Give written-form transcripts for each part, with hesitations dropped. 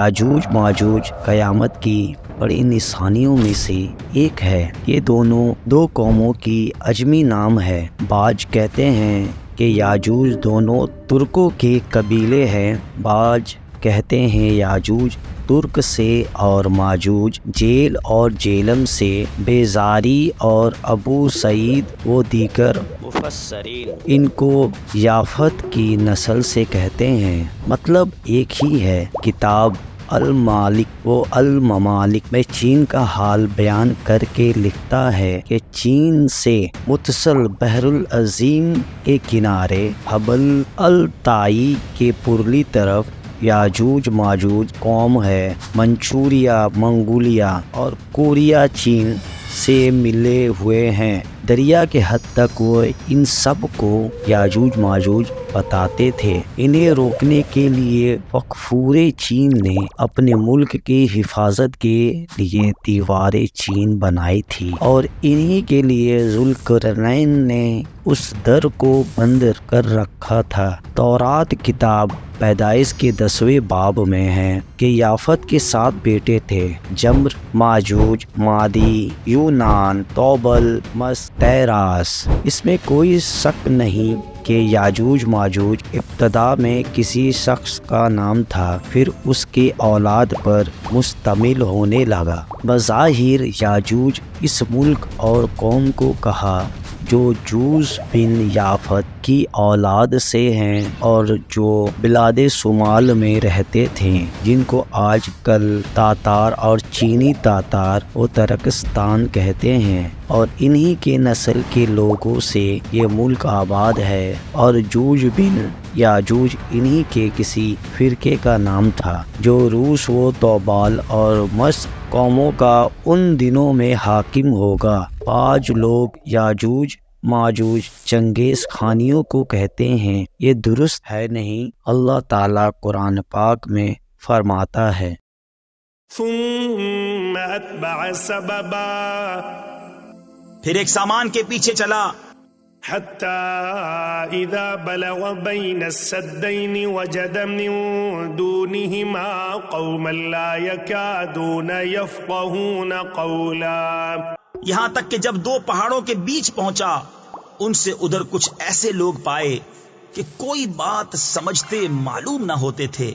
یاجوج ماجوج قیامت کی بڑی نشانیوں میں سے ایک ہے۔ یہ دونوں دو قوموں کی عجمی نام ہے۔ بعض کہتے ہیں کہ یاجوج دونوں ترکوں کے قبیلے ہیں، بعض کہتے ہیں یاجوج ترک سے اور ماجوج جیل اور جیلم سے۔ بیزاری اور ابو سعید و دیگر مفسرین ان کو یافت کی نسل سے کہتے ہیں، مطلب ایک ہی ہے۔ کتاب المالک و الممالک میں چین کا حال بیان کر کے لکھتا ہے کہ چین سے متصل بحر العظیم کے کنارے حبل الطائی کے پرلی طرف یاجوج ماجوج قوم ہے۔ منچوریا، منگولیا اور کوریا چین سے ملے ہوئے ہیں۔ دریا کے حد تک وہ ان سب کو یاجوج ماجوج بتاتے تھے۔ انہیں روکنے کے لیے فغفور چین نے اپنے ملک کی حفاظت کے لیے دیوار چین بنائی تھی، اور انہی کے لیے ذوالقرنین نے اس در کو بند کر رکھا تھا۔ تورات کتاب پیدائش کے 10ویں باب میں ہے کہ یافت کے 7 بیٹے تھے: جمر، ماجوج، مادی، یونان، توبل، مس، تیراس۔ اس میں کوئی شک نہیں کہ یاجوج ماجوج ابتدا میں کسی شخص کا نام تھا، پھر اس کے اولاد پر مشتمل ہونے لگا۔ بظاہر یاجوج اس ملک اور قوم کو کہا جو جوز بن یافت کی اولاد سے ہیں اور جو بلاد شمال میں رہتے تھے، جن کو آج کل تاتار اور چینی تاتار و ترکستان کہتے ہیں، اور انہی کے نسل کے لوگوں سے یہ ملک آباد ہے۔ اور جوج بن یاجوج انہی کے کسی فرقے کا نام تھا جو روس و توبال اور مس قوموں کا ان دنوں میں حاکم ہوگا۔ بعض لوگ یاجوج ماجوج چنگیز خانیوں کو کہتے ہیں، یہ درست ہے نہیں۔ اللہ تعالیٰ قرآن پاک میں فرماتا ہے، ثم اتبع سببا، پھر ایک سامان کے پیچھے چلا، حتى اذا بلغ بين السدين وجد من دونهما قوما لا يكادون يفقهون قولا، یہاں تک کہ جب 2 پہاڑوں کے بیچ پہنچا، ان سے ادھر کچھ ایسے لوگ پائے کہ کوئی بات سمجھتے معلوم نہ ہوتے تھے۔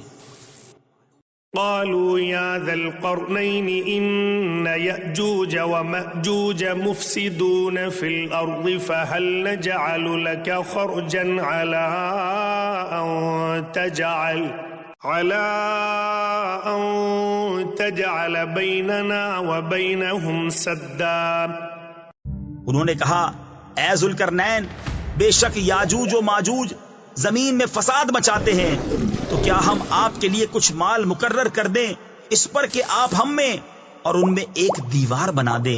قالوا يا ذا القرنين إن يأجوج ومأجوج مفسدون في الأرض فهل نجعل لك خرجا على أن تجعل بيننا وبينهم سدا۔ انہوں نے کہا، اے ذوالقرنین، بے شک یاجوج و ماجوج زمین میں فساد مچاتے ہیں، تو کیا ہم آپ کے لیے کچھ مال مقرر کر دیں اس پر کہ آپ ہم میں اور ان میں ایک دیوار بنا دیں؟